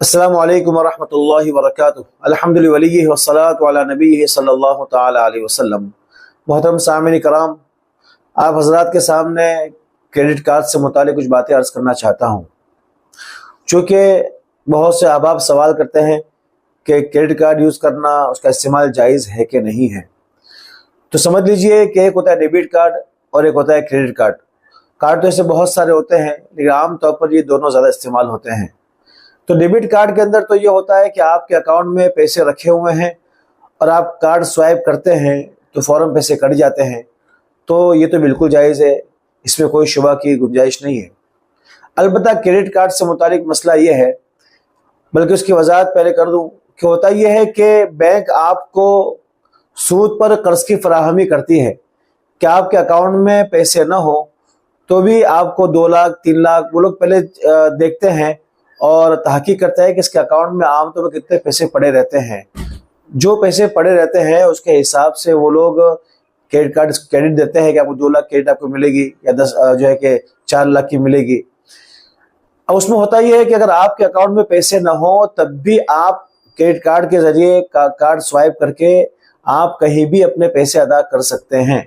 السلام علیکم ورحمۃ اللہ وبرکاتہ۔ الحمد للہ ولیہ والصلاۃ علی نبیہ صلی اللہ تعالی علیہ وسلم۔ محترم سامعین کرام، آپ حضرات کے سامنے کریڈٹ کارڈ سے متعلق کچھ باتیں عرض کرنا چاہتا ہوں۔ چونکہ بہت سے احباب سوال کرتے ہیں کہ کریڈٹ کارڈ یوز کرنا، اس کا استعمال جائز ہے کہ نہیں ہے، تو سمجھ لیجئے کہ ایک ہوتا ہے ڈیبٹ کارڈ اور ایک ہوتا ہے کریڈٹ کارڈ۔ کارڈ تو ایسے بہت سارے ہوتے ہیں، لیکن عام طور پر یہ دونوں زیادہ استعمال ہوتے ہیں۔ تو ڈیبٹ کارڈ کے اندر تو یہ ہوتا ہے کہ آپ کے اکاؤنٹ میں پیسے رکھے ہوئے ہیں اور آپ کارڈ سوائپ کرتے ہیں تو فوراً پیسے کٹ جاتے ہیں، تو یہ تو بالکل جائز ہے، اس میں کوئی شبہ کی گنجائش نہیں ہے۔ البتہ کریڈٹ کارڈ سے متعلق مسئلہ یہ ہے، بلکہ اس کی وضاحت پہلے کر دوں کہ ہوتا یہ ہے کہ بینک آپ کو سود پر قرض کی فراہمی کرتی ہے کہ آپ کے اکاؤنٹ میں پیسے نہ ہو تو بھی آپ کو 2 لاکھ 3 لاکھ وہ لوگ پہلے دیکھتے ہیں اور تحقیق کرتا ہے کہ اس کے اکاؤنٹ میں عام طور پر کتنے پیسے پڑے رہتے ہیں۔ جو پیسے پڑے رہتے ہیں اس کے حساب سے وہ لوگ کریڈٹ کارڈ کریڈٹ دیتے ہیں کہ آپ کو 2 لاکھ کریڈٹ آپ کو ملے گی، یا 4 لاکھ کی ملے گی۔ اب اس میں ہوتا یہ ہے کہ اگر آپ کے اکاؤنٹ میں پیسے نہ ہوں تب بھی آپ کریڈٹ کارڈ کے ذریعے کارڈ سوائپ کر کے آپ کہیں بھی اپنے پیسے ادا کر سکتے ہیں۔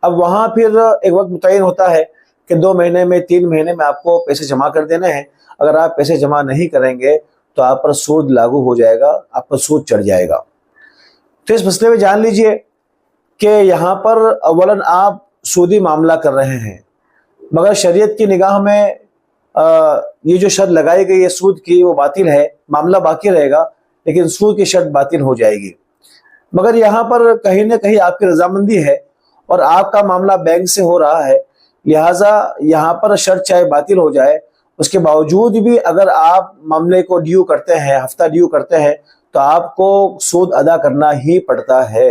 اب وہاں پھر ایک وقت متعین ہوتا ہے کہ 2 مہینے میں 3 مہینے میں آپ کو پیسے جمع کر دینے ہیں۔ اگر آپ پیسے جمع نہیں کریں گے تو آپ پر سود لاگو ہو جائے گا، آپ پر سود چڑھ جائے گا۔ تو اس مسئلے میں جان لیجئے کہ یہاں پر اولاً آپ سودی معاملہ کر رہے ہیں، مگر شریعت کی نگاہ میں یہ جو شرط لگائی گئی ہے سود کی وہ باطل ہے۔ معاملہ باقی رہے گا لیکن سود کی شرط باطل ہو جائے گی۔ مگر یہاں پر کہیں نہ کہیں آپ کی رضامندی ہے اور آپ کا معاملہ بینک سے ہو رہا ہے، لہٰذا یہاں پر شرط چاہے باطل ہو جائے، اس کے باوجود بھی اگر آپ معاملے کو ڈیو کرتے ہیں، ہفتہ ڈیو کرتے ہیں، تو آپ کو سود ادا کرنا ہی پڑتا ہے۔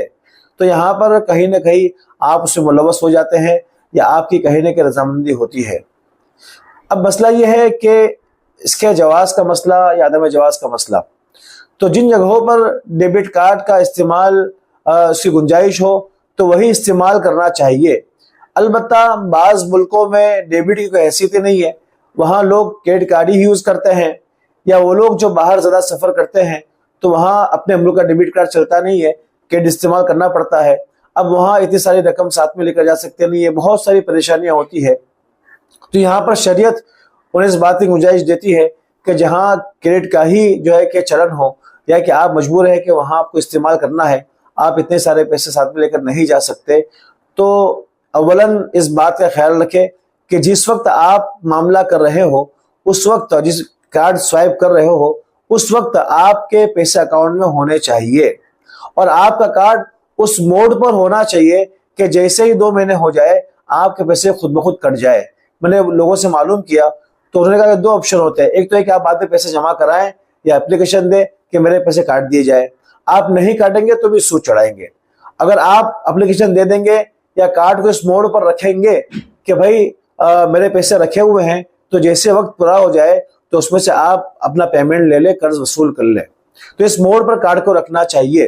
تو یہاں پر کہیں نہ کہیں آپ اس میں ملوث ہو جاتے ہیں یا آپ کی کہیں نہ کہیں رضامندی ہوتی ہے۔ اب مسئلہ یہ ہے کہ اس کے جواز کا مسئلہ یا عدم جواز کا مسئلہ، تو جن جگہوں پر ڈیبٹ کارڈ کا استعمال اس کی گنجائش ہو تو وہی استعمال کرنا چاہیے۔ البتہ بعض ملکوں میں ڈیبٹ کی کوئی حیثیت نہیں ہے، وہاں لوگ کریڈٹ کارڈ ہی یوز کرتے ہیں، یا وہ لوگ جو باہر زیادہ سفر کرتے ہیں تو وہاں اپنے ملک کا ڈیبٹ کارڈ چلتا نہیں ہے، کریڈٹ استعمال کرنا پڑتا ہے۔ اب وہاں اتنی ساری رقم ساتھ میں لے کر جا سکتے نہیں ہے، بہت ساری پریشانیاں ہوتی ہے۔ تو یہاں پر شریعت انہیں اس بات کی گنجائش دیتی ہے کہ جہاں کریڈٹ کا ہی کہ چلن ہو، یا کہ آپ مجبور ہیں کہ وہاں آپ کو استعمال کرنا ہے، آپ اتنے سارے پیسے ساتھ میں لے کر نہیں جا سکتے، تو اولاً اس بات کا خیال رکھیں کہ جس وقت آپ معاملہ کر رہے ہو، اس وقت جس کارڈ سوائپ کر رہے ہو اس وقت آپ کے پیسے اکاؤنٹ میں ہونے چاہیے، اور آپ کا کارڈ اس موڈ پر ہونا چاہیے کہ جیسے ہی 2 مہینے ہو جائے آپ کے پیسے خود بخود کٹ جائے۔ میں نے لوگوں سے معلوم کیا تو انہوں نے کہا کہ 2 آپشن ہوتے ہیں، ایک تو ہے کہ آپ بعد میں پیسے جمع کرائیں یا اپلیکیشن دیں کہ میرے پیسے کاٹ دیے جائے۔ آپ نہیں کاٹیں گے تو بھی سود چڑھائیں گے۔ اگر آپ اپلیکیشن دے دیں گے یا کارڈ کو اس موڈ پر رکھیں گے کہ بھائی میرے پیسے رکھے ہوئے ہیں، تو جیسے وقت پورا ہو جائے تو اس میں سے آپ اپنا پیمنٹ لے لیں، قرض وصول کر لیں، تو اس موڈ پر کارڈ کو رکھنا چاہیے،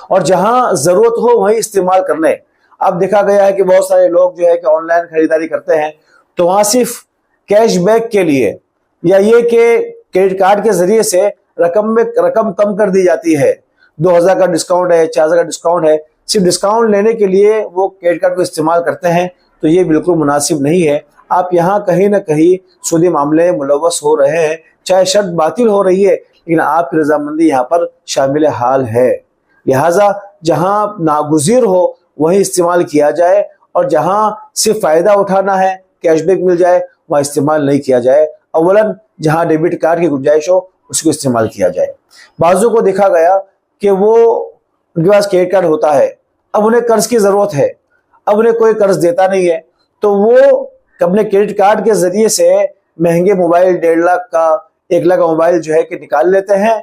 اور جہاں ضرورت ہو وہیں استعمال کر لیں۔ اب دیکھا گیا ہے کہ بہت سارے لوگ کہ آن لائن خریداری کرتے ہیں تو وہاں صرف کیش بیک کے لیے، یا یہ کہ کریڈٹ کارڈ کے ذریعے سے رقم کم کر دی جاتی ہے، 2000 کا ڈسکاؤنٹ ہے، 4000 کا ڈسکاؤنٹ ہے، صرف ڈسکاؤنٹ لینے کے لیے وہ کریڈٹ کارڈ کو استعمال کرتے ہیں، تو یہ بالکل مناسب نہیں ہے۔ آپ یہاں کہیں نہ کہیں سودی معاملے ملوث ہو رہے ہیں، چاہے شرط باطل ہو رہی ہے لیکن آپ کی رضامندی یہاں پر شامل حال ہے۔ لہٰذا جہاں ناگزیر ہو وہیں استعمال کیا جائے، اور جہاں صرف فائدہ اٹھانا ہے، کیش بیک مل جائے، وہاں استعمال نہیں کیا جائے۔ اولاً جہاں ڈیبٹ کارڈ کی گنجائش ہو اس کو استعمال کیا جائے۔ بعضوں کو دیکھا گیا کہ وہ ان کے پاس کریڈٹ کارڈ ہوتا ہے، اب انہیں قرض کی ضرورت ہے، اب انہیں کوئی قرض دیتا نہیں ہے، تو وہ اپنے کریڈٹ کارڈ کے ذریعے سے مہنگے موبائل 1.5 لاکھ کا 1 لاکھ کا موبائل کہ نکال لیتے ہیں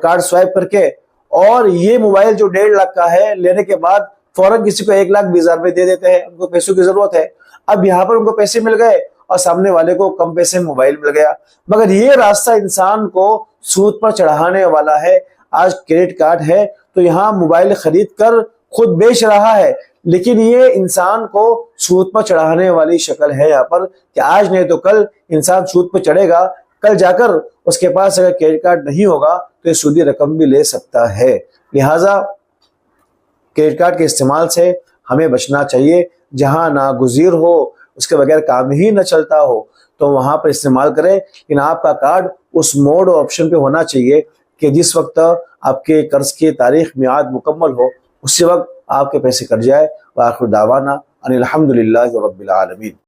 کارڈ سوائپ کر کے، اور یہ موبائل جو 1.5 لاکھ کا ہے لینے کے بعد فوراً کسی کو 1,20,000 میں دے دیتے ہیں، ان کو پیسوں کی ضرورت ہے۔ اب یہاں پر ان کو پیسے مل گئے اور سامنے والے کو کم پیسے میں موبائل مل گیا، مگر یہ راستہ انسان کو سود پر چڑھانے والا ہے۔ آج کریڈٹ کارڈ ہے تو یہاں موبائل خرید کر خود بیچ رہا ہے، لیکن یہ انسان کو سود پر چڑھانے والی شکل ہے یہاں پر، کہ آج نہیں تو کل انسان سود پر چڑھے گا کل جا کر اس کے پاس اگر کریڈٹ کارڈ نہیں ہوگا تو یہ سودی رقم بھی لے سکتا ہے. لہٰذا کریڈٹ کارڈ کے استعمال سے ہمیں بچنا چاہیے. جہاں ناگزیر ہو، اس کے بغیر کام ہی نہ چلتا ہو، تو وہاں پر استعمال کریں. لیکن آپ کا کارڈ اس موڈ اور آپشن پہ ہونا چاہیے کہ جس وقت آپ کے قرض کی تاریخ میعاد مکمل ہو اسی وقت آپ کے پیسے کٹ جائے. وآخر دعوانا ان الحمد للہ رب العالمین.